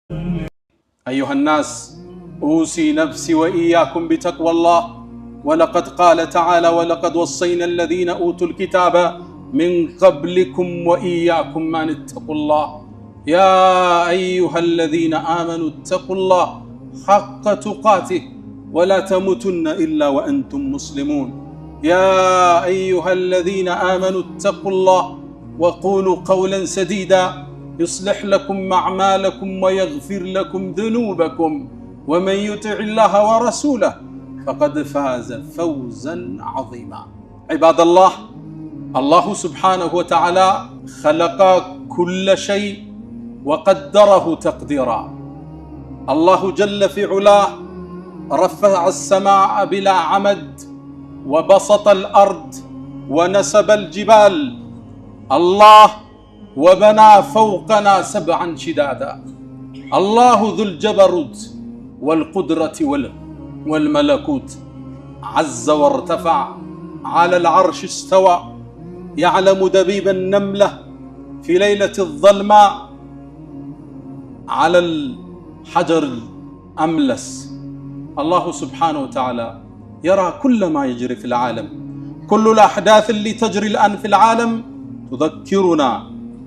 أيها الناس أوصي نفسي وإياكم بتقوى الله ولقد قال تعالى ولقد وصينا الذين أوتوا الكتاب من قبلكم وإياكم أن اتقوا الله يا أيها الذين آمنوا اتقوا الله حق تقاته ولا تموتن إلا وأنتم مسلمون يا أيها الذين آمنوا اتقوا الله وقولوا قولا سديدا يصلح لكم أعمالكم ويغفر لكم ذنوبكم ومن يطع الله ورسوله فقد فاز فوزا عظيما. عباد الله، الله سبحانه وتعالى خلق كل شيء وقدره تقديرا. الله جل في علاه رفع السماء بلا عمد وبسط الأرض ونسب الجبال. الله وبنى فوقنا سبعا شدادا. الله ذو الجبروت والقدرة والملكوت عز وارتفع على العرش استوى يعلم دبيب النملة في ليلة الظلماء على الحجر الأملس. الله سبحانه وتعالى يرى كل ما يجري في العالم. كل الأحداث اللي تجري الآن في العالم تذكرنا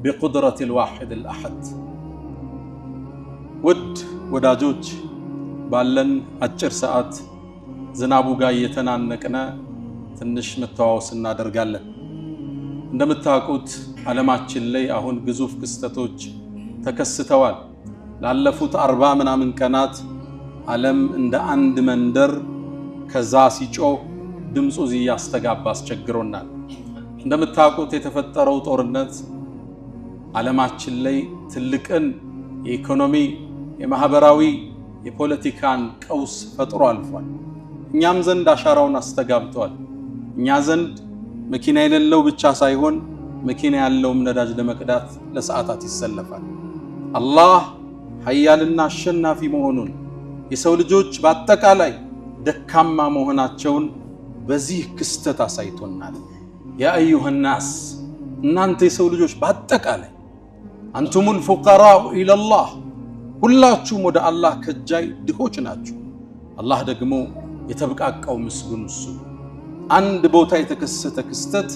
بقدرة الواحد الأحد. وداجوج ባለን አጭር ሰዓት ዝናቡ ጋር እየተናነቀና ትንሽ መተዋወስ እናደርጋለን። እንደምታውቁት ዓለማችን ላይ አሁን ግዙፍ ክስተቶች ተከስተዋል። ላለፉት 40 ምናምን ቀናት ዓለም እንደ አንድ መንደር ከዛ ሲጮህ ድምጹ ያስተጋባ አስቸግሮናል። እንደምታውቁት የተፈጠረው ጦርነት ዓለማችን ላይ ትልቅን የኢኮኖሚ የማህበራዊ የፖለቲካን ቀውስ ፈጥሮ አልፏል። እኛም ዘንድ አሻራውን አስተጋብቷል። እኛ ዘንድ መኪና የሌለው ብቻ ሳይሆን መኪና ያለውም ነዳጅ ለመቅዳት ለሰዓታት ይሰለፋል። አላህ ኃያልና አሸናፊ መሆኑን የሰው ልጆች በአጠቃላይ ደካማ መሆናቸውን በዚህ ክስተት አሳይቶናል። ያ አዩሃ الناس እናንተ የሰው ልጆች በአጠቃላይ አንቱሙል ፉቀራኡ ኢለላህ ሁላችሁም ወደ አላህ ከጃይ ድሆች ናችሁ። አላህ ደግሞ የተበቃቀው ምስጉን እሱ። አንድ ቦታ የተከሰተ ክስተት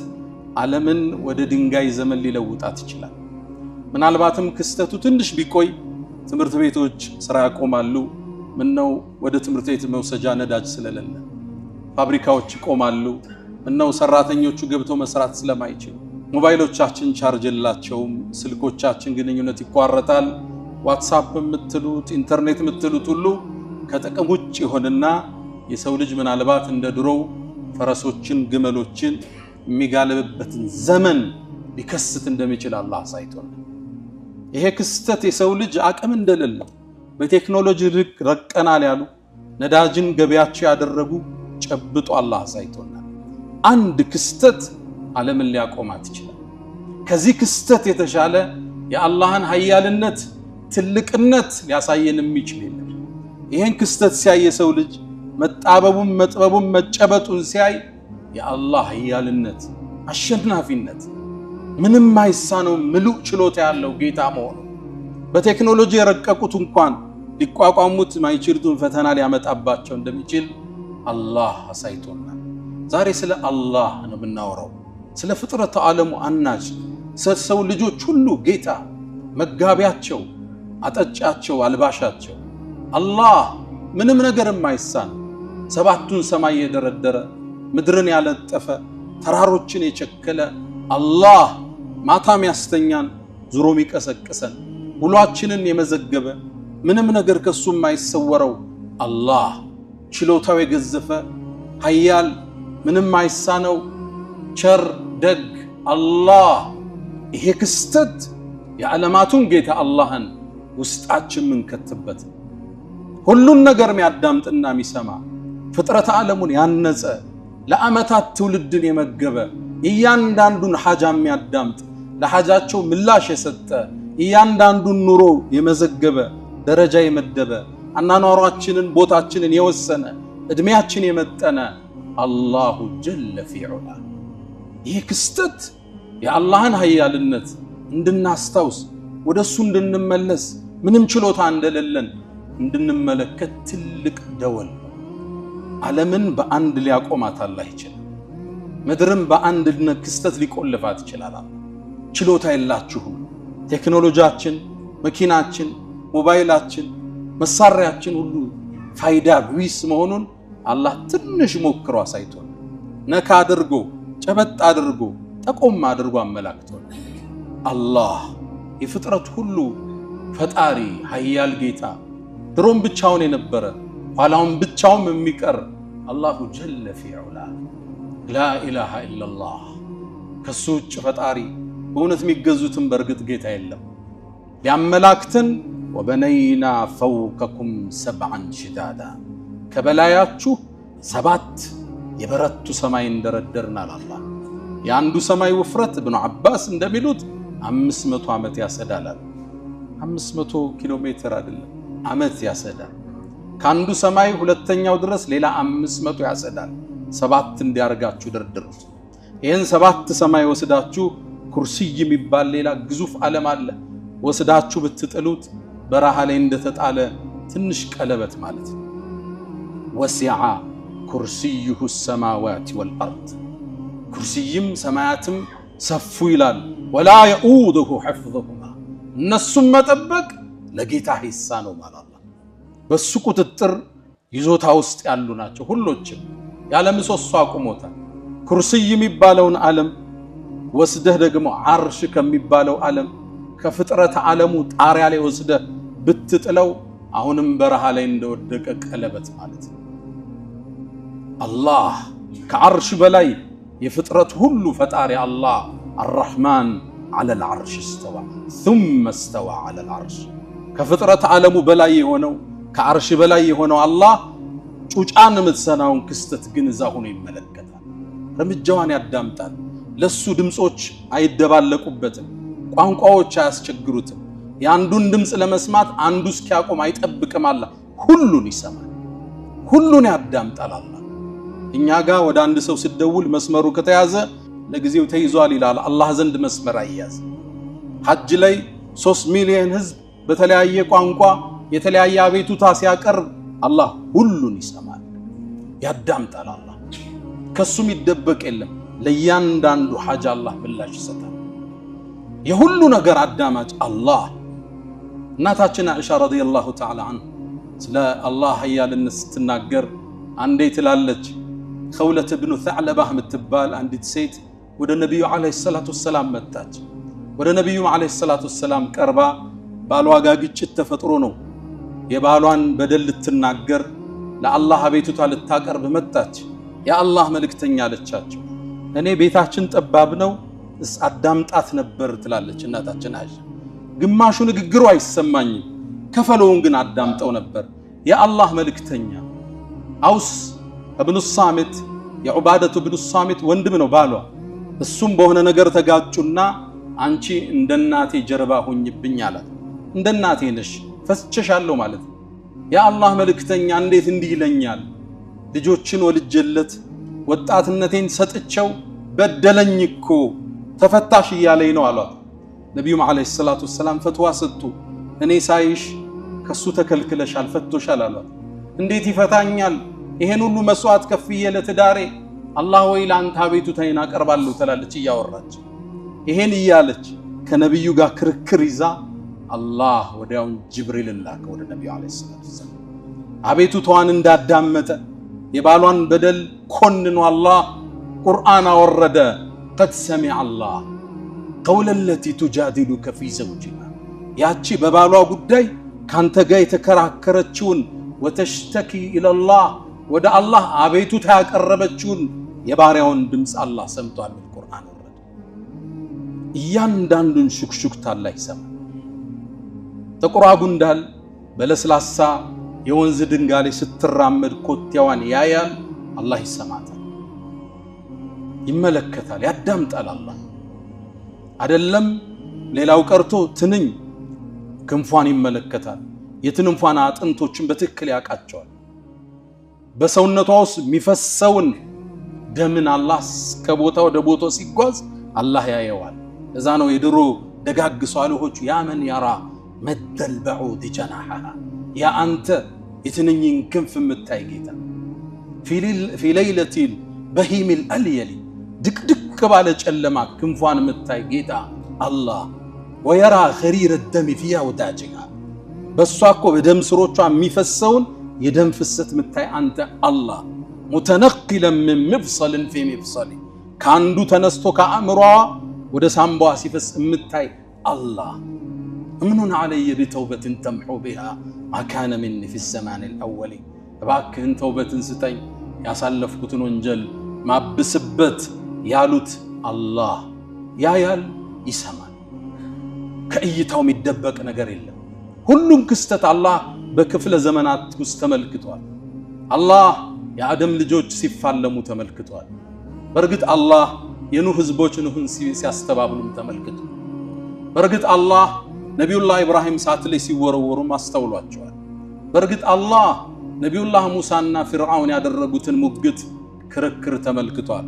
ዓለምን ወደ ድንጋይ ዘመን ሊለውጣት ይችላል። ምናልባትም ክስተቱ ትንሽ ቢቆይ ትምህርት ቤቶች ስራ ያቆማሉ። ምነው ወደ ትምህርት ቤት መውሰጃ ነዳጅ ስለሌለ። ፋብሪካዎች ይቆማሉ። ምነው ሰራተኞቹ ገብተው መስራት ስለማይችሉ። ሞባይሎቻችን ቻርጅ የላቸውም። ስልኮቻችን ግንኙነት ይቋረጣል። ዋትስአፕ የምትሉት ኢንተርኔት የምትሉት ሁሉ ከጥቅም ውጭ ይሆንና የሰው ልጅ ምናልባት እንደ ድሮው ፈረሶችን ግመሎችን የሚጋልብበትን ዘመን ሊከስት እንደሚችል አላህ አሳይቶናል። ይሄ ክስተት የሰው ልጅ አቅም እንደሌለው በቴክኖሎጂ ረቀናል ያሉ ነዳጅን ገበያቸው ያደረጉ ጨብጦ አላህ አሳይቶናል። አንድ ክስተት ዓለምን ሊያቆማት ይችላል። ከዚህ ክስተት የተሻለ የአላህን ኃያልነት ትልቅነት ሊያሳየን የሚችል የለም። ይሄን ክስተት ሲያይ የሰው ልጅ መጣበቡን መጥበቡን መጨበጡን ሲያይ የአላህ ኃያልነት አሸናፊነት ምንም ማይሳነው ምሉእ ችሎታ ያለው ጌታ መሆኑ በቴክኖሎጂ የረቀቁት እንኳን ሊቋቋሙት ማይችሉትን ፈተና ሊያመጣባቸው እንደሚችል አላህ አሳይቶናል። ዛሬ ስለ አላህ ነው የምናወራው። ስለ ፍጥረተ ዓለሙ አናጅ ሰው ልጆች ሁሉ ጌታ መጋቢያቸው አጠጫቸው አልባሻቸው አላህ ምንም ነገር የማይሳን ሰባቱን ሰማይ የደረደረ ምድርን ያለጠፈ ተራሮችን የቸከለ አላህ ማታም ያስተኛን ዙሮም ይቀሰቅሰን ሁላችንን የመዘገበ ምንም ነገር ከሱ የማይሰወረው አላህ ችሎታው የገዘፈ ኃያል ምንም ማይሳነው ቸር ደግ አላህ። ይሄ ክስተት የዓለማቱን ጌታ አላህን ውስጣችን ምንከትበት ሁሉን ነገር የሚያዳምጥና የሚሰማ ፍጥረት ዓለሙን ያነጸ ለአመታት ትውልድን የመገበ እያንዳንዱን ሐጃ የሚያዳምጥ ለሐጃቸው ምላሽ የሰጠ እያንዳንዱን ኑሮ የመዘገበ ደረጃ የመደበ አናኗራችንን ቦታችንን የወሰነ እድሜያችን የመጠነ አላሁ ጀለ ፊዑላ። ይህ ክስተት የአላህን ኃያልነት እንድናስታውስ ወደሱ እንድንመለስ ምንም ችሎታ እንደሌለን እንድንመለከት ትልቅ ደወል። ዓለምን በአንድ ሊያቆማት አላህ ይችላል። ምድርም በአንድ ክስተት ሊቆልፋት ይችላል። ችሎታ የላችሁም። ቴክኖሎጂያችን፣ መኪናችን፣ ሞባይላችን፣ መሳሪያችን ሁሉ ፋይዳ ቢስ መሆኑን አላህ ትንሽ ሞክሮ አሳይቶን፣ ነካ አድርጎ ጨበጥ አድርጎ ጠቆም አድርጎ አመላክቶን። አላህ የፍጥረት ሁሉ ፈጣሪ ኃያል ጌታ፣ ድሮም ብቻውን የነበረ ኋላውን ብቻውን የሚቀር አላሁ ጀለ ፊ ዑላ ላ ኢላሃ ኢላላህ። ከሱ ውጭ ፈጣሪ በእውነት የሚገዙትን በእርግጥ ጌታ የለም። ሊያመላክተን ወበነይና ፈውቀኩም ሰብዐን ሽዳዳ፣ ከበላያችሁ 7 የበረቱ ሰማይ እንደረደርናል። አላህ የአንዱ ሰማይ ውፍረት ኢብኑ አባስ እንደሚሉት 500 ዓመት ያሰዳላል። 500 ኪሎ ሜትር አይደለም፣ ዓመት ያሰዳል። ከአንዱ ሰማይ ሁለተኛው ድረስ ሌላ 500 ያሰዳል። 7 እንዲያርጋችሁ ደርድሩት። ይህን 7 ሰማይ ወስዳችሁ ኩርሲይ የሚባል ሌላ ግዙፍ ዓለም አለ። ወስዳችሁ ብትጥሉት በረሃ ላይ እንደተጣለ ትንሽ ቀለበት ማለት ነው። ወሲዐ ኩርሲዩሁ ሰማዋት ወልአርድ፣ ኩርሲይም ሰማያትም ሰፉ ይላል። ወላ የኡዱሁ ሐፍዙሁማ፣ እነሱም መጠበቅ ለጌታ ሂሳ ነው ማለት አላህ። በሱ ቁጥጥር ይዞታ ውስጥ ያሉ ናቸው ሁሎችም። ያለ ምሰሶ አቁሞታል። ኩርሲይ የሚባለውን ዓለም ወስደህ ደግሞ ዓርሽ ከሚባለው ዓለም ከፍጥረት ዓለሙ ጣሪያ ላይ ወስደህ ብትጥለው አሁንም በረሃ ላይ እንደወደቀ ቀለበት ማለት ነው። አላህ ከዓርሽ በላይ የፍጥረት ሁሉ ፈጣሪ አላህ አርረሕማን ዐለል ዓርሽ እስተዋ ثم استوى على العرش። ከፍጥረት ዓለሙ በላይ የሆነው ከዓርሽ በላይ የሆነው አላህ ጩጫን የምትሰናውን ክስተት ግን እዛ ሆኖ ይመለከታል። እርምጃዋን ያዳምጣል። ለሱ ድምጾች አይደባለቁበትም፣ ቋንቋዎች አያስቸግሩትም። የአንዱን ድምጽ ለመስማት አንዱ እስኪያቆም አይጠብቅም። አላህ ሁሉን ይሰማል፣ ሁሉን ያዳምጣል። አላህ እኛ ጋር ወደ አንድ ሰው ሲደውል መስመሩ ከተያዘ ለጊዜው ተይዟል ይላል። አላህ ዘንድ መስመር አይያዝ። ሐጅ ላይ 3 ሚሊዮን ህዝብ በተለያየ ቋንቋ የተለያየ አቤቱታ ሲያቀርብ አላህ ሁሉን ይሰማል፣ ያዳምጣል። አላህ ከሱም ይደበቅ የለም። ለእያንዳንዱ ሐጅ አላህ ምላሽ ይሰጣል። የሁሉ ነገር አዳማጭ አላህ። እናታችን አይሻ ረዲየላሁ ተዓላ ዐንሃ ስለ አላህ ኃያልነት ስትናገር አንዴ ትላለች፣ ኸውለት ብኑ ተዕለባህ የምትባል አንዲት ሴት ወደ ነቢዩ ዓለይሂ ሰላቱ ወሰላም መጣች። ወደ ነቢዩ ዓለይሂ ሰላቱ ወሰላም ቀርባ ባሏ ጋር ግጭት ተፈጥሮ ነው የባሏን በደል ልትናገር ለአላህ አቤቱታ ልታቀርብ መጣች። የአላህ መልእክተኛ አለቻቸው፣ እኔ ቤታችን ጠባብ ነው አዳምጣት ነበር ትላለች እናታችን አይሻ። ግማሹ ንግግሩ አይሰማኝም፣ ከፈለውን ግን አዳምጠው ነበር። የአላህ መልእክተኛ አውስ ኢብኑ ሳሚት የዑባደቱ ኢብኑ ሳሚት ወንድም ነው ባሏ። እሱም በሆነ ነገር ተጋጩና አንቺ እንደናቴ ጀርባ ሆኝብኝ አላት። እንደናቴ ነሽ ፈስቸሻለሁ ማለት ነው። የአላህ መልእክተኛ እንዴት እንዲህ ይለኛል? ልጆችን ወልጀለት ወጣትነቴን ሰጥቸው በደለኝ እኮ ተፈታሽ እያለኝ ነው አሏት። ነቢዩም ዓለይሂ ሰላቱ ወሰላም ፈትዋ ሰጡ። እኔ ሳይሽ ከሱ ተከልክለሻል ፈቶሻል አሏት። እንዴት ይፈታኛል? ይሄን ሁሉ መስዋዕት ከፍዬ ለትዳሬ አላህ ወይ ለአንተ አቤቱታዬን አቀርባለሁ ትላለች እያወራች። ይሄን እያለች ከነቢዩ ጋር ክርክር ይዛ አላህ ወዲያውን ጅብሪልን ላከ ወደ ነቢዩ ዓለይሂ ሰላቱ ወሰላም። አቤቱታዋን እንዳዳመጠ የባሏን በደል ኮንኖ አላህ ቁርአን አወረደ። ቀድ ሰሚዐ አላህ ቀውለ ለቲ ቱጃዲሉከ ፊ ዘውጂሃ፣ ያቺ በባሏ ጉዳይ ካንተ ጋር የተከራከረችውን ወተሽተኪ ኢለላህ ወደ አላህ አቤቱታ ያቀረበችውን የባሪያውን ድምፅ አላህ ሰምቷል። ቁርአን ወረደ። እያንዳንዱን ሹክሹክታ አላህ ይሰማል። ጥቁሯ ጉንዳል በለስላሳ የወንዝ ድንጋይ ስትራመድ ኮቴዋን ያያል፣ አላህ ይሰማታል፣ ይመለከታል፣ ያዳምጣል። አላህ አይደለም ሌላው ቀርቶ ትንኝ ክንፏን ይመለከታል። የትንንፏን አጥንቶችን በትክክል ያውቃቸዋል። በሰውነቷ ውስጥ የሚፈሰውን ደምን አላህ ከቦታ ወደ ቦታ ሲጓዝ አላህ ያየዋል። እዛ ነው የድሮ ደጋግ ሷሊሆች ያመን ያራ مد البعوض جناحها يا أنت يتنين كنف متايقيتا في ليلة بهيم الأليل دك دك بالج ألما كنفوان متايقيتا الله ويرى خرير الدم فيها وداجها بس أكو بدم سروتشا ميفسون يدم فست متاي أنت الله متنقلا من مفصل في مفصل كاندو تنستو كأمرا ودسامبوا سيفس متاي الله امنون علي بتوبة تمحو بها ما كان مني في الزمان الأول باكن توبة ستين يا سلفكتن وانجل ما بسبت يالوت الله يا يال يسمع كأيتاو ميدبك نجر الله كلهم كستت الله بكفل زمانات مستملكتوال الله يا آدم لجوج سيفالمو تملكتوال برقت الله ينوه زبوج نوهن سيستبابلو تملكتوال برقت الله نبي الله إبراهيم ساتلي سيورو ما استولوا جوال برقت الله نبي الله موسى فرعون يادرقوتن مقت كركر تملكتوال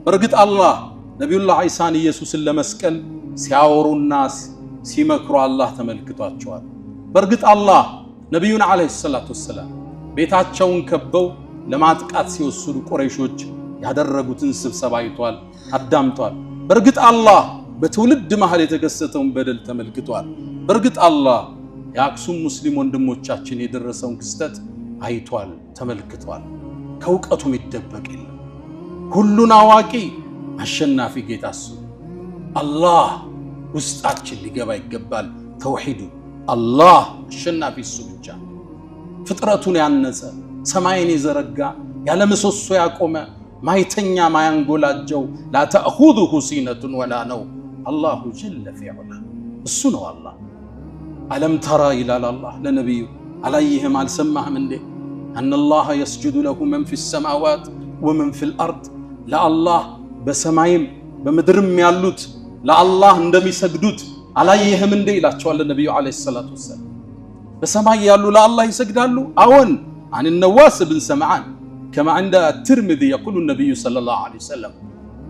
برقت الله نبي الله عيسى يسوس لمسكل سياورو الناس سيمكروا الله تملكتوال جوال برقت الله نبينا عليه الصلاة والسلام بيتاتشون كبو لما تقات سيوسدو قريشوች ያደረጉትን ስብሰባ አይቷል አዳምጧል በርግጥ አላህ በትውልድ መሃል የተከሰተውን በደል ተመልክቷል በርግጥ አላህ የአክሱም ሙስሊም ወንድሞቻችን የደረሰውን ክስተት አይቷል ተመልክቷል ከውቀቱ የሚደበቅ የለም ሁሉን አዋቂ አሸናፊ ጌታስ አላህ ውስጣችን ሊገባ ይገባል ተውሂዱ አላህ አሸናፊ እሱ ብቻ ፍጥረቱን ያነጸ ሰማይን የዘረጋ ያለ ምሰሶ ያቆመ ማይተኛ ማያንጎላጀው لا تأخذه سينة ولا نوم الله جل في علاه እሱ ነው አላህ ألم ترى إلى الله لنبي عليهم አልሰማህም እንዴ أن الله يسجد له من في السماوات ومن في الأرض لا الله በሰማይም በምድርም ያሉት ለአላህ እንደሚሰግዱት አላየህም እንዴ ይላቸዋል ነብዩ አለይሂ ሰላቱ ወሰለም በሰማይ ያሉ ለአላህ ይሰግዳሉ አዎን عن النواس بن سمعان كما عند الترمذي يقول النبي صلى الله عليه وسلم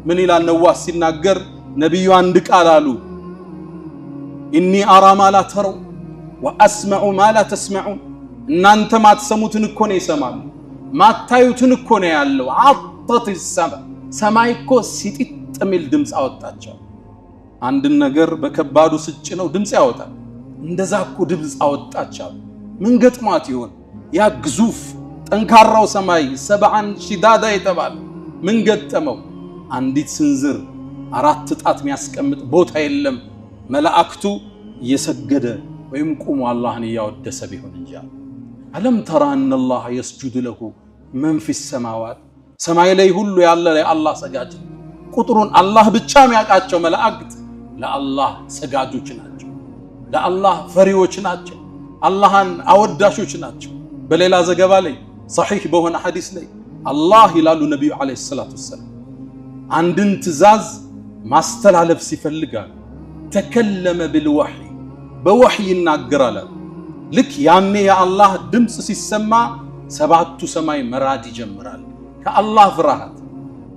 من إلى النواس يناجر نبي عندك قالوا إني أرى ما لا تروا وأسمع ما لا تسمعون إن أنت ما تسموتن كون يسمعون ما تايوتن كون يالو عطت السماء سمايكو سيتيت تميل دمس أوتاتشو عند النجر بكبادو سجنو دمس أوتات እንደዛኩ ድምጽ አወጣቻው ምን ገጥማት ይሆን ያ ግዙፍ ጠንካራው ሰማይ ሰባን ሽዳዳ የተባለ ምን ገጠመው አንዲት ስንዝር አራት ጣት የሚያስቀምጥ ቦታ የለም መላእክቱ እየሰገደ ወይም ቆሞ አላህን ያወደሰ ቢሆን እንጂ አለም ተራ ان الله يسجد له من في السماوات ሰማይ ላይ ሁሉ ያለ ለአላህ ሰጋጅ ቁጥሩን አላህ ብቻ የሚያቃቸው መላእክት ለአላህ ሰጋጆች ናቸው ለአላህ ፈሪዎች ናቸው አላህን አወዳሾች ናቸው በሌላ ዘገባ ላይ صحيح በሆነ ሐዲስ ላይ አላህ ይላሉ ነብዩ አለይሂ ሰላቱ ወሰለም አንድን ትእዛዝ ማስተላለፍ ሲፈልጋል ተከለመ بالوحي በወህይ ይናገራል ልክ ያኔ የአላህ ድምጽ ሲሰማ ሰባቱ ሰማይ መራድ ይጀምራል ከአላህ ፍርሃት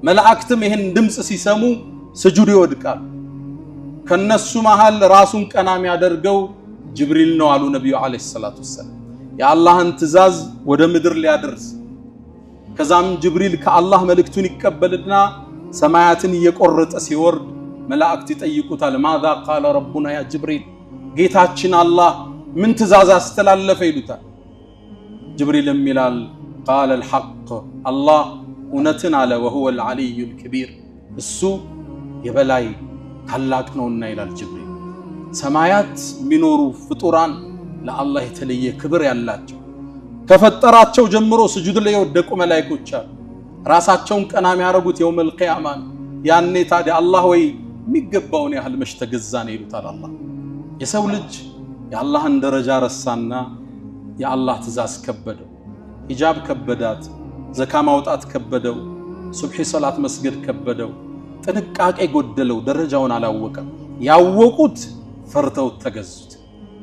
መላእክትም ይሄን ድምጽ ሲሰሙ ስጁድ ይወድቃሉ ከነሱ መሃል ራሱን ቀናም ያደርገው ጅብሪል ነው አሉ ነብዩ አለይሂ ሰላቱ ወሰለም የአላህን ትእዛዝ ወደ ምድር ሊያደርስ ከዛም ጅብሪል ከአላህ መልእክቱን ይቀበልና ሰማያትን እየቆረጠ ሲወርድ መላእክት ይጠይቁታል ማذا قال ربنا يا جبريل ጌታችን አላህ ምን ትእዛዝ አስተላለፈ ይሉታል ጅብሪልም ይላል قال الحق الله እውነትን አለ وهو العلي الكبير እሱ የበላይ ታላቅ ነውና ይላል ጅብሪል ሰማያት ሚኖሩ ፍጡራን ለአላህ የተለየ ክብር ያላቸው ከፈጠራቸው ጀምሮ ስጁድ ላይ ወደቁ መላእክቶች ራሳቸውን ቀና የሚያረጉት የውመል ቂያማ ያኔ ታዲያ አላህ ወይ የሚገባውን ያህል መሽተገዛነ ይሉታል አላህ የሰው ልጅ የአላህን ደረጃ ረሳና የአላህ ትእዛዝ ከበደው ሂጃብ ከበዳት ዘካ ማውጣት ከበደው ሱብሂ ሶላት መስገድ ከበደው ጥንቃቄ ጎደለው ደረጃውን አላወቀም ያወቁት ፈርተው ተገዙት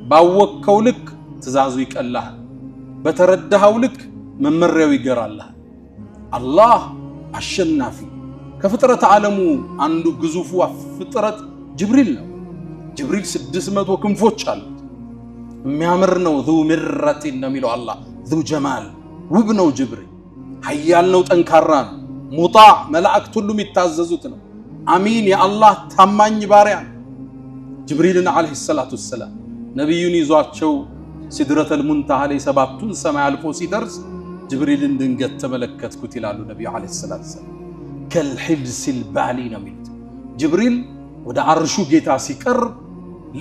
ባወቀው ልክ ትእዛዙ ይቀላል በተረዳው ልክ መመሪያው ይገራል አላህ አሸናፊ ከፍጥረት ዓለሙ አንዱ ግዙፉ ፍጥረት ጅብሪል ነው ጅብሪል 600 ክንፎች አሉት የሚያምር ነው ذو مرة ነው የሚለው አላህ ذو جمال ውብ ነው ጅብሪል ኃያል ነው ጠንካራ ነው ሙጣዕ መላእክት ሁሉ የሚታዘዙት ነው አሚን የአላህ ታማኝ ባሪያ ጅብሪልን አለይሂ ሰላቱ ወሰላም ነብዩን ይዟቸው ሲድረተል ሙንተሃ ላይ ሰባቱን ሰማይ አልፎ ሲደርስ ጅብሪልን ድንገት ተመለከትኩት ይላሉ ነብዩ አለይሂ ሰላቱ ወሰላም ከልሂብሲል ባሊ ነው የሚሉት ጅብሪል ወደ አርሹ ጌታ ሲቀርብ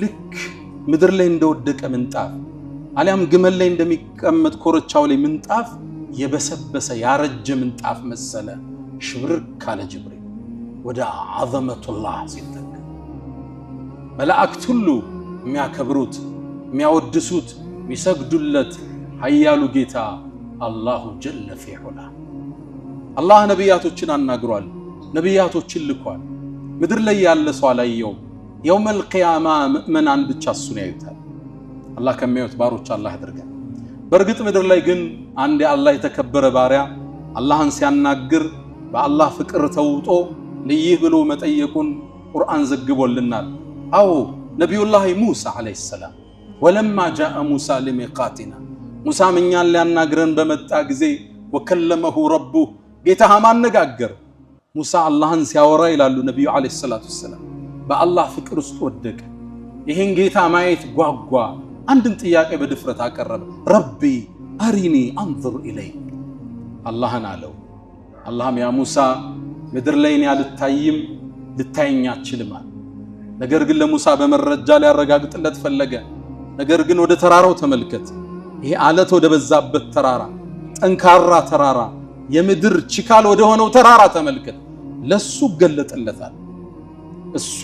ልክ ምድር ላይ እንደወደቀ ምንጣፍ አሊያም ግመል ላይ እንደሚቀመጥ ኮረቻው ላይ ምንጣፍ የበሰበሰ ያረጀ ምንጣፍ መሰለ ሽብርክ ካለ ጅብሪል ወደ ዐዘመቱላህ ሲጠጋ መላእክት ሁሉ የሚያከብሩት የሚያወድሱት የሚሰግዱለት ኃያሉ ጌታ አላሁ ጀለ ፊዑላ አላህ ነቢያቶችን አናግሯል ነቢያቶችን ልኳል ምድር ላይ ያለ ሰው አላየውም የውመል ቂያማ ምእመናን ብቻ እሱን ያዩታል አላህ ከሚያዩት ባሮች አላህ ያድርገን በእርግጥ ምድር ላይ ግን አንድ አላህ የተከበረ ባሪያ አላህን ሲያናግር በአላህ ፍቅር ተውጦ ለይህ ብሎ መጠየቁን ቁርአን ዘግቦልናል አው ነብዩላህ ሙሳ አለይሂ ሰላም ወለማ ጃአ ሙሳ ለሚቃቲና ሙሳ እኛን ሊያናግረን በመጣ ጊዜ ወከለመሁ ረቡ ጌታህ ማነጋገር ሙሳ አላህን ሲያወራ ይላሉ ነብዩ አለይሂ ሰላቱ ወሰላም በአላህ ፍቅር ውስጥ ወደቀ ይሄን ጌታ ማየት ጓጓ አንድን ጥያቄ በድፍረት አቀረበ ረቢ አሪኒ አንظر ኢለይክ አላህን አለው አላህም ያ ሙሳ ምድር ላይ ያልታይም ልታየኝ አትችልም ነገር ግን ለሙሳ በመረጃ ሊያረጋግጥለት ፈለገ ነገር ግን ወደ ተራራው ተመልከት ይሄ አለት ወደ በዛበት ተራራ ጠንካራ ተራራ የምድር ችካል ወደ ሆነው ተራራ ተመልከት ለሱ ገለጠለታል እሱ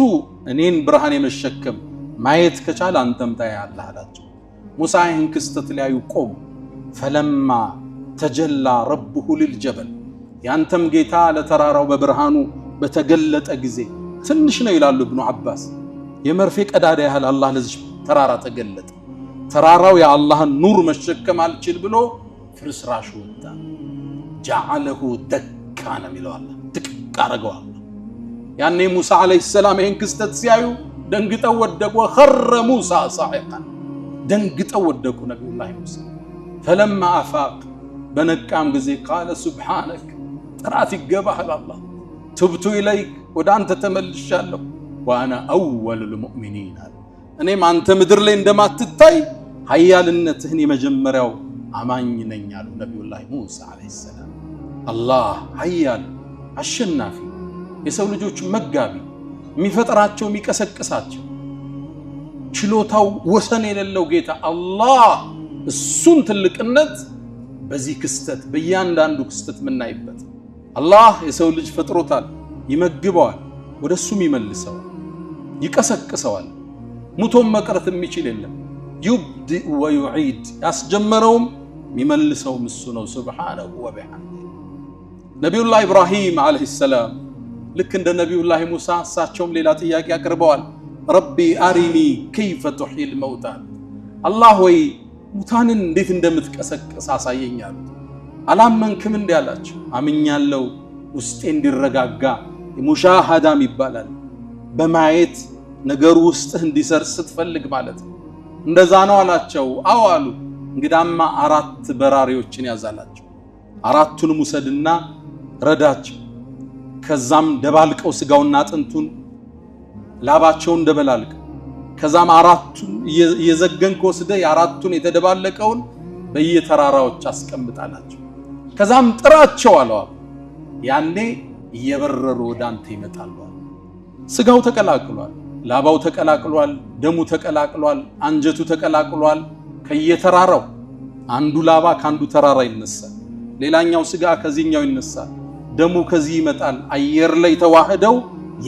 እኔን ብርሃን የመሸከም ማየት ከቻለ አንተም ታያለህ አላቸው ሙሳ ይህን ክስተት ሊያዩ ቆሙ ፈለማ ተጀላ ረብሁ ሊልጀበል ያንተም ጌታ ለተራራው በብርሃኑ በተገለጠ ጊዜ ትንሽ ነው ይላሉ ኢብኑ አባስ የመርፌ ቀዳዳ ያህል አላህ ለዚህ ተራራ ተገለጠ ተራራው የአላህን ኑር መሸከም አልችል ብሎ ፍርስራሹ ወጣ ጀዐለሁ ደካነ ሚለው አላህ ድቅቅ አረገው አላህ ያኔ ሙሳ አለይሂ ሰላም ይህን ክስተት ሲያዩ ደንግጠው ወደቁ خر موسى صاعقا ደንግጠው ወደቁ ነብዩላህ ሙሳ فلما افاق በነቃም ጊዜ قال سبحانك ጥራት ይገባህ አላህ تبت اليك ወደ አንተ ተመልሻለሁ وانا اول المؤمنين እኔም አንተ ምድር ላይ እንደማትታይ ኃያልነትህን የመጀመሪያው አማኝ ነኝ አሉ ነብዩላህ ሙሳ አለይሂ ሰላም አላህ ኃያል አሸናፊ የሰው ልጆች መጋቢ የሚፈጥራቸው የሚቀሰቅሳቸው ችሎታው ወሰን የሌለው ጌታ አላህ እሱን ትልቅነት በዚህ ክስተት በእያንዳንዱ ክስተት ምናይበት አላህ የሰው ልጅ ፈጥሮታል ይመግበዋል ወደሱም ይመልሰዋል ይቀሰቅሰዋል ሙቶም መቅረት የሚችል የለም يبدئ ويعيد ያስጀመረውም የሚመልሰውም እሱ ነው ሱብሃነሁ ወቢሐምዲሂ ነብዩላህ ኢብራሂም አለይሂ ሰላም ልክ እንደ ነብዩላህ ሙሳ እሳቸውም ሌላ ጥያቄ አቅርበዋል ረቢ አሪኒ كيف تحيي الموتى አላህ ወይ ሙታንን እንዴት እንደምትቀሰቅስ አሳየኝ አሉት አላመንክም እንዴ አላቸው አምኛለሁ ውስጤ እንዲረጋጋ ሙሻሃዳም ይባላል በማየት ነገሩ ውስጥህ እንዲሰርጽ ስትፈልግ ማለት እንደዛ ነው አላቸው አው አሉ እንግዳማ አራት በራሪዎችን ያዛላቸው አራቱን ሙሰድና ረዳቸው ከዛም ደባልቀው ስጋውና አጥንቱን ላባቸውን ደበላልቀው ከዛም አራቱን የዘገንክ ወስደ ያራቱን የተደባለቀውን በየተራራዎች አስቀምጣላቸው ከዛም ጥራቸው አለው ያኔ እየበረሩ ወዳንተ ይመጣሉ ስጋው ተቀላቅሏል ላባው ተቀላቅሏል ደሙ ተቀላቅሏል አንጀቱ ተቀላቅሏል ከየተራራው አንዱ ላባ ካንዱ ተራራ ይነሳል ሌላኛው ስጋ ከዚህኛው ይነሳል ደሙ ከዚህ ይመጣል አየር ላይ ተዋህደው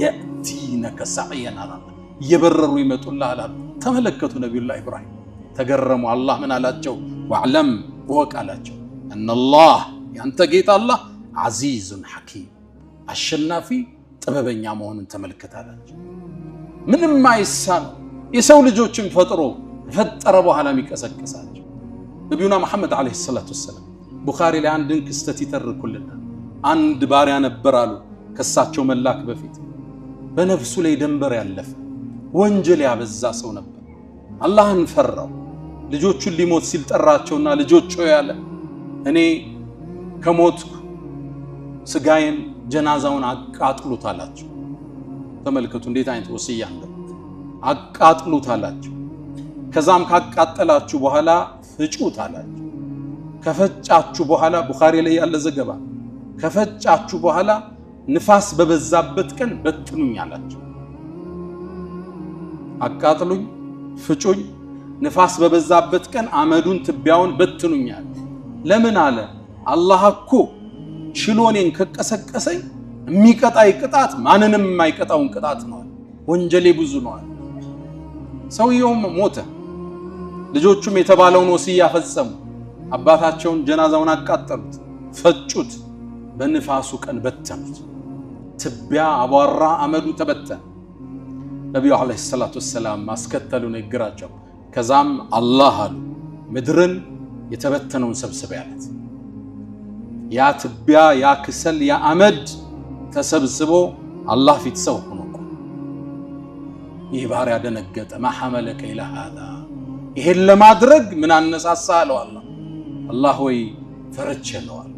የቲነከ ሰዓየን አላህ እየበረሩ ይመጡልሃል ተመለከቱ ነብዩላህ ኢብራሂም ተገረሙ አላህ ምን አላቸው ወዕለም ወቃላቸው እነላህ ያንተ ጌታ አላህ አዚዙን ሐኪም አሸናፊ ጥበበኛ መሆኑን ተመልከታላችሁ ምንም ማይሳን የሰው ልጆችን ፈጥሮ ፈጠረ በኋላ የሚቀሰቅሳቸው ነብዩና መሐመድ አለይሂ ሰላቱ ወሰለም ቡኻሪ ላይ አንድን ክስተት ይተርኩልና አንድ ባሪያ ነበር አሉ ከሳቸው መላክ በፊት በነፍሱ ላይ ደንበር ያለፈ ወንጀል ያበዛ ሰው ነበር አላህን ፈራው ልጆቹን ሊሞት ሲል ጠራቸውና ልጆቹ ያለ እኔ ከሞትኩ ስጋዬን ጀናዛውን አቃጥሉት አላቸው። ተመልከቱ እንዴት አይነት ወሲያ እንደ አቃጥሉት አላቸው። ከዛም ካቃጠላችሁ በኋላ ፍጩት አላቸው። ከፈጫችሁ በኋላ ቡኻሪ ላይ ያለ ዘገባ ከፈጫችሁ በኋላ ንፋስ በበዛበት ቀን በትኑኝ አላቸው። አቃጥሉኝ፣ ፍጩኝ፣ ንፋስ በበዛበት ቀን አመዱን ትቢያውን በትኑኝ አለ። ለምን አለ? አላህ እኮ ችሎኔን ከቀሰቀሰኝ የሚቀጣይ ቅጣት ማንንም የማይቀጣውን ቅጣት ነው። ወንጀሌ ብዙ ነው። ሰውየውም ሞተ። ልጆቹም የተባለውን ወሲያ ፈጸሙ። አባታቸውን ጀናዛውን አቃጠሉት፣ ፈጩት፣ በንፋሱ ቀን በተኑት። ትቢያ አቧራ አመዱ ተበተነ። ነብዩ አለይሂ ሰላቱ ወሰላም ማስከተሉ ንግግራቸው ከዛም አላህ አሉ ምድርን የተበተነውን ሰብስበ ያለት ያ ትቢያ ያ ክሰል ያ አመድ ተሰብስቦ አላህ ፊት ሰው ሆኖ ይህ ባሪያ ደነገጠ። ማሐመለከ ኢላ ሃዛ ይሄን ለማድረግ ምን አነሳሳ አለው። አላህ ወይ ፈርቼ ነው አለ።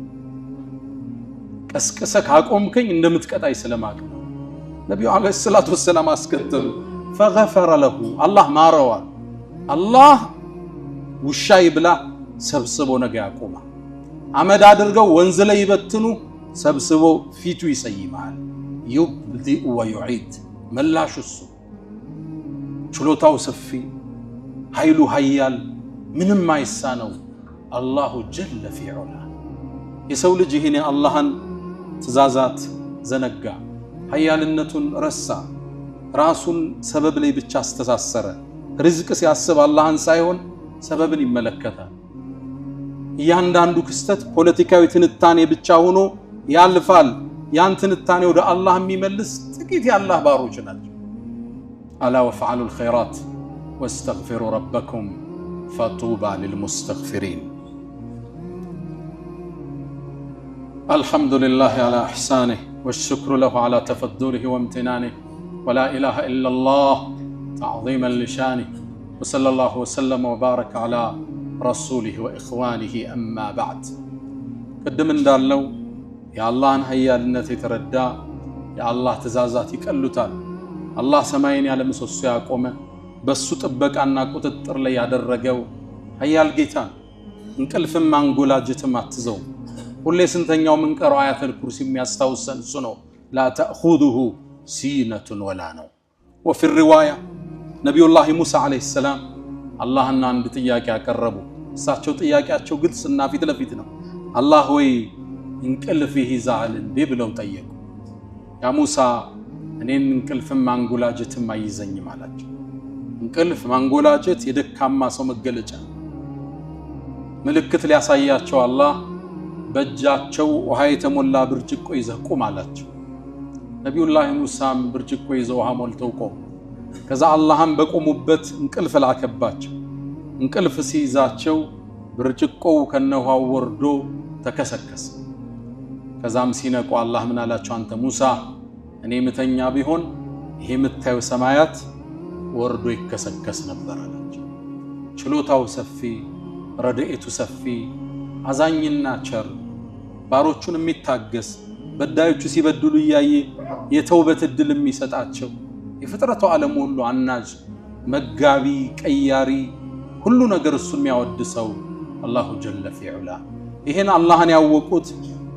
ቀስቀሰ ካቆምከኝ እንደምትቀጣይ ስለማቅ ነው። ነብዩ አለይሂ ሰላቱ ወሰላም አስከተሉ فغفر له አላህ ማረዋ። አላህ ውሻ ይብላ ሰብስቦ ነገ ያቆማ። አመድ አድርገው ወንዝ ላይ ይበትኑ ሰብስቦ ፊቱ ይሰይማል። يبدئ ويعيد መላሹ እሱ ችሎታው ሰፊ ኃይሉ ኃያል ምንም አይሳነው አላሁ ጀለ في علا። የሰው ልጅ ይሄን አላህን ትእዛዛት ዘነጋ፣ ኃያልነቱን ረሳ፣ ራሱን ሰበብ ላይ ብቻ አስተሳሰረ። ርዝቅ ሲያስብ አላህን ሳይሆን ሰበብን ይመለከታል። እያንዳንዱ ክስተት ፖለቲካዊ ትንታኔ ብቻ ሆኖ ያልፋል። ያን ትንታኔ ወደ አላህ የሚመልስ ጥቂት የአላህ ባሮች ናቸው። አላ ወፍዐሉ الخيرات واستغفروا ربكم فطوبى للمستغفرين። الحمد لله على إحسانه والشكر له على تفضله وامتنانه ولا إله إلا الله تعظيما لشانه وصلى الله وسلم وبارك على رسوله وإخوانه أما بعد. قدم እንዳለው የአላህን ኃያልነት የተረዳ የአላህ ትእዛዛት ይቀሉታል። አላህ ሰማይን ያለ ምሰሶ ያቆመ በሱ ጥበቃና ቁጥጥር ላይ ያደረገው ኃያል ጌታ እንቅልፍም አንጎላጅትም አትዘው። ሁሌ ስንተኛው ምንቀረው አያተል ኩርሲ የሚያስታውሰን እሱ ነው። ላ ተእኹዙሁ ሲነቱን ወላ ነው። ወፊ الرواية ነብዩላህ ሙሳ አለይሂ ሰላም አላህና አንድ ጥያቄ ያቀረቡ። እሳቸው ጥያቄያቸው ግልጽና ፊት ለፊት ነው። አላህ ወይ እንቅልፍ ይይዛል እንዴ ብለው ጠየቁ። ያ ሙሳ እኔን እንቅልፍም አንጎላጅትም አይዘኝም አላቸው። እንቅልፍ ማንጎላጀት የደካማ ሰው መገለጫ ምልክት ሊያሳያቸው አላህ በእጃቸው ውሃ የተሞላ ብርጭቆ ይዘው ቁም አላቸው። ነብዩላህ ሙሳም ብርጭቆ ይዘው ውሃ ሞልተው ቆሙ። ከዛ አላህም በቆሙበት እንቅልፍ ላከባቸው። እንቅልፍ ሲይዛቸው ብርጭቆው ከነውሃው ወርዶ ተከሰከሰ። ከዛም ሲነቁ አላህ ምን አላቸው? አንተ ሙሳ እኔ ምተኛ ቢሆን ይሄ የምታየው ሰማያት ወርዶ ይከሰከስ ነበር አላቸው። ችሎታው ሰፊ፣ ረድኤቱ ሰፊ፣ አዛኝና ቸር፣ ባሮቹን የሚታገስ፣ በዳዮቹ ሲበድሉ ያየ የተውበት እድል የሚሰጣቸው፣ የፍጥረቱ ዓለም ሁሉ አናጅ፣ መጋቢ፣ ቀያሪ፣ ሁሉ ነገር እሱ የሚያወድሰው አላሁ ጀለ ፊዑላ። ይሄን አላህን ያወቁት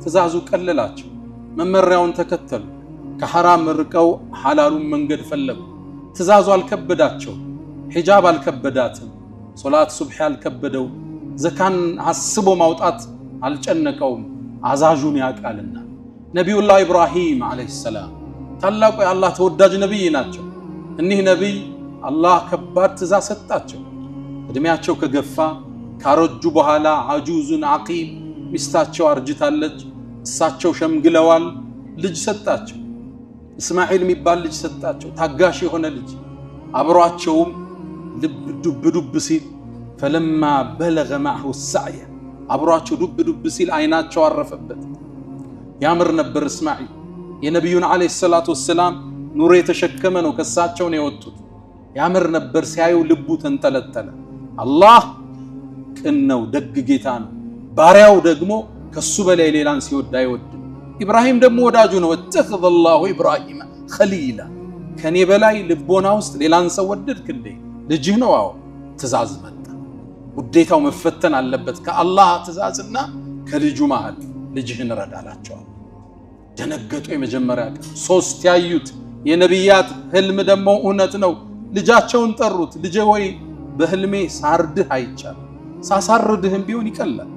ትእዛዙ ቀለላቸው፣ መመሪያውን ተከተሉ፣ ከሐራም ርቀው ሐላሉን መንገድ ፈለጉ። ትእዛዙ አልከበዳቸው፣ ሒጃብ አልከበዳትም፣ ሶላት ሱብሒ አልከበደው፣ ዘካን አስቦ ማውጣት አልጨነቀውም፣ አዛዡን ያቃልና። ነቢዩላህ ኢብራሂም አለይሂ ሰላም ታላቁ የአላህ ተወዳጅ ነብይ ናቸው። እኒህ ነብይ አላህ ከባድ ትእዛዝ ሰጣቸው። እድሜያቸው ከገፋ ካረጁ በኋላ አጁዙን አቂም ሚስታቸው አርጅታለች፣ እሳቸው ሸምግለዋል። ልጅ ሰጣቸው፣ እስማኤል የሚባል ልጅ ሰጣቸው፣ ታጋሽ የሆነ ልጅ። አብሯቸውም ዱብ ዱብ ሲል ፈለማ በለገ ማሁ ሰዕየ አብሯቸው ዱብ ዱብ ሲል አይናቸው አረፈበት። ያምር ነበር እስማኤል። የነቢዩን አለይሂ ሰላቱ ወሰላም ኑር የተሸከመ ነው፣ ከሳቸው ነው የወጡት። ያምር ነበር ሲያዩ ልቡ ተንጠለጠለ። አላህ ቅነው ደግ ጌታ ነው። ባሪያው ደግሞ ከሱ በላይ ሌላን ሲወድ አይወድም። ኢብራሂም ደግሞ ወዳጁ ነው። ወተኸዘ አላሁ ኢብራሂም ኸሊላ ከኔ በላይ ልቦና ውስጥ ሌላን ሰው ወደድክ እንዴ? ልጅህ ነው። አዎ ትእዛዝ መጣ። ውዴታው መፈተን አለበት ከአላህ ትእዛዝና ከልጁ መሃል። ልጅህን ረዳላቸዋል። ደነገጡ። የመጀመሪያ ቀን 3 ያዩት የነቢያት ህልም ደግሞ እውነት ነው። ልጃቸውን ጠሩት። ልጄ ወይ በህልሜ ሳርድህ አይቻልም። ሳሳርድህም ቢሆን ይቀላል።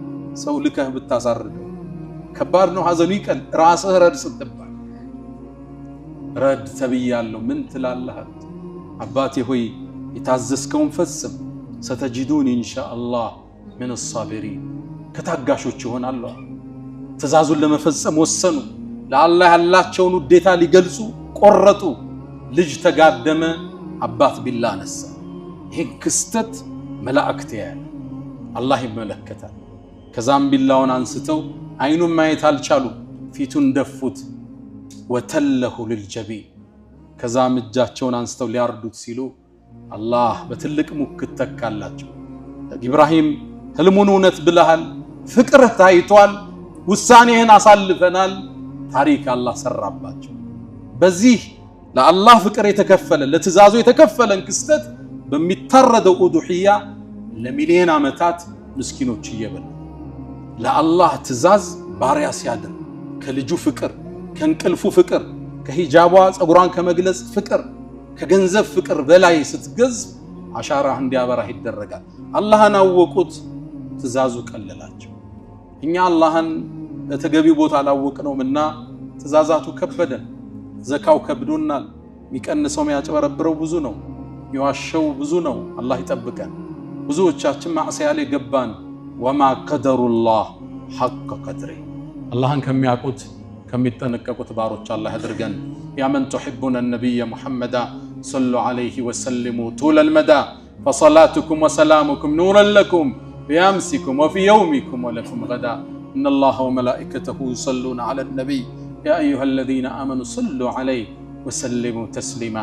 ሰው ልከህ ብታሳርደው ከባድ ነው፣ ሐዘኑ ይቀል። ራስህ ረድ ስትባል ረድ ተብያለሁ ምን ትላለህ? አባቴ ሆይ የታዘዝከውን ፈጽም። ሰተጂዱን ኢንሻአላህ ምን الصابرين ከታጋሾች ይሆናሉ። ትእዛዙን ለመፈጸም ወሰኑ። ለአላህ ያላቸውን ውዴታ ሊገልጹ ቆረጡ። ልጅ ተጋደመ፣ አባት ቢላ ነሳ። ይህ ክስተት መላእክት ያያል፣ አላህ ይመለከታል። ከዛም ቢላውን አንስተው አይኑን ማየት አልቻሉ፣ ፊቱን ደፉት። ወተለሁ ልልጀቢን ከዛም እጃቸውን አንስተው ሊያርዱት ሲሉ አላህ በትልቅ ሙክት ተካላቸው። ኢብራሂም ህልሙን እውነት ብለሃል፣ ፍቅርህ ታይቷል፣ ውሳኔህን አሳልፈናል። ታሪክ አላህ ሰራባቸው። በዚህ ለአላህ ፍቅር የተከፈለ ለትእዛዙ የተከፈለን ክስተት በሚታረደው ኡዱህያ ለሚሊዮን ዓመታት ምስኪኖች እየበሉ ለአላህ ትእዛዝ ባሪያ ሲያድር ከልጁ ፍቅር፣ ከእንቅልፉ ፍቅር፣ ከሂጃቧ ፀጉሯን ከመግለጽ ፍቅር፣ ከገንዘብ ፍቅር በላይ ስትገዝ አሻራህ እንዲያበራህ ይደረጋል። አላህን አወቁት፣ ትእዛዙ ቀለላቸው። እኛ አላህን በተገቢው ቦታ አላወቅነውምና ትእዛዛቱ ከበደን። ዘካው ከብዶናል። የሚቀንሰው የሚያጭበረብረው ብዙ ነው፣ የሚዋሸው ብዙ ነው። አላህ ይጠብቀን። ብዙዎቻችን ማዕሲያ ላይ ገባን። ወማ ቀደሩላህ ሐቀ ቀድሪ አላህን ከሚያውቁት ከሚጠነቀቁት ባሮች አላህ ያድርገን። ያ መን ቱሒቡነ ነቢየ ሙሐመዳ ሰሉ ዐለይሂ ወሰሊሙ ጡለል መዳ ፈሰላቱኩም ወሰላሙኩም ኑረን ለኩም ቢአምሲኩም ወፊ የውሚኩም ወለኩም ገዳ ኢነላሀ ወመላኢከተሁ ዩሰሉነ ዐለን ነቢይ ያ አዩሀ ለዚነ አመኑ ሰሉ ዐለይሂ ወሰሊሙ ተስሊማ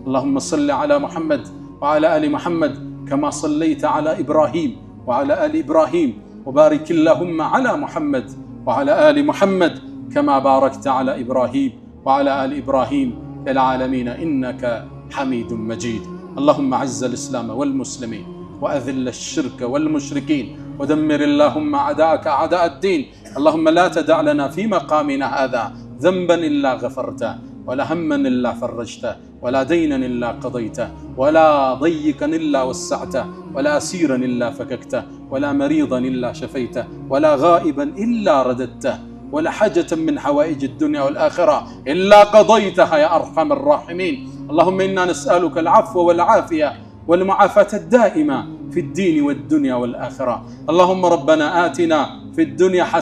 اللهم صل على محمد وعلى آل محمد كما صليت على إبراهيم وعلى آل إبراهيم وبارك اللهم على محمد وعلى آل محمد كما باركت على إبراهيم وعلى آل إبراهيم في العالمين إنك حميد مجيد. اللهم أعز الإسلام والمسلمين وأذل الشرك والمشركين ودمر اللهم أعداءك أعداء الدين. اللهم لا تدع لنا في مقامنا هذا ذنبا إلا غفرته ولا هما إلا فرجته ولا دينا إلا قضيته ولا ضيقا إلا وسعته ولا أسيرا إلا فككته ولا مريضا إلا شفيته ولا غائبا إلا رددته ولا حاجة من حوائج الدنيا والآخرة إلا قضيتها يا أرحم الراحمين. اللهم إنا نسألك العفو والعافية والمعافاة الدائمة في الدين والدنيا والآخرة. اللهم ربنا آتنا في الدنيا حسنة